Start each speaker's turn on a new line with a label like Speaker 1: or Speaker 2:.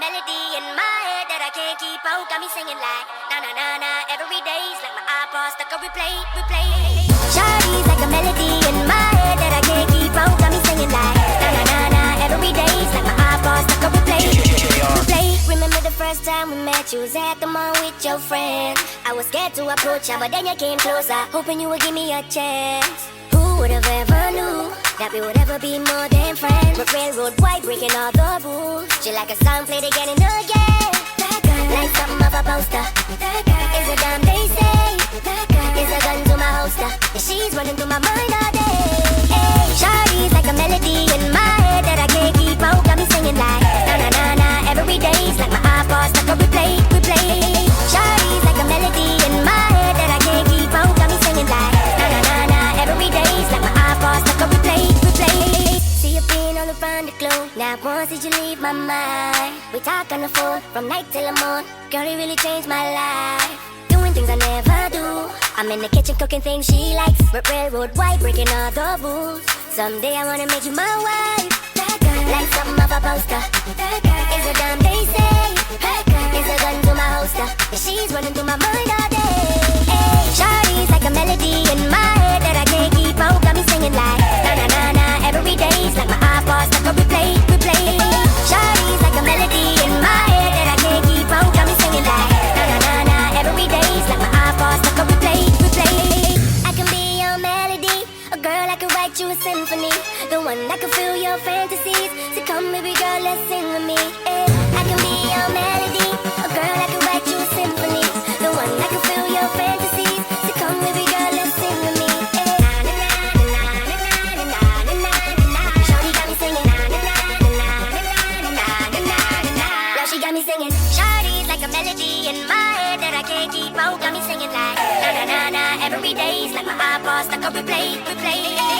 Speaker 1: melody in my head that I can't keep out. Got me singing like na na na na. Every day's like my iPod stuck on replay, replay. Shawty's like a melody in my head that I can't keep out. Got me singing like na na na na. Every day's like my iPod stuck on replay, replay. Remember the first time we met? You was at the mall with your friend. I was scared to approach ya, but then you came closer, hoping you would give me a chance. Who would have ever knew that we would ever be more than friends? But railroad white, breaking all the rules. She like a song played again and again. That girl, like something of a poster. That girl is a damn they say. That girl is a gun to my holster, and she's running through my mind all day. Hey, Shawty's like a melody in my head that I can't keep out. Got me singing like na na na na. Every day's like my iPod stuck on replay, replay. Shawty's like a melody in my head that I can't keep out. Got me singing like na na na na. Every day's like my iPod stuck on replay, replay. See you being all around the globe. Now once did you leave my mind? We talk on the phone from night till the morning. Girl, you really changed my life. Doing things I never do. I'm in the kitchen cooking things she likes. But railroad white, breaking all the rules. Someday I wanna make you my wife. That girl, like something of a poster. That girl is a damn they say. That girl is a gun to my holster, and she's running through my mind all day. Hey, Shawty's like a melody in my head that I can't keep out. Got me singing like na na na na. Every day's like my iPod stuck on replay, replay. Shawty's like a melody in my head that I can't keep out. Got me singing like na na na na. Every day's like my iPod stuck on replay, replay. I can be your melody, a girl I can write you a symphony, the one that can fill your fantasies. So come, baby girl, let's sing with me. Eh. I can be your melody, a girl I can write you a symphony, the one that can fill your fantasies. So come, baby girl, let's sing with me. Eh. Na na na na na na na na na. Shawty got me singing na na na na na na na na. Now she got me singing. Shawty's like a melody in my head that I can't keep out. Got me singing like na na na na. Every day's like my iPod stuck on replay, replay.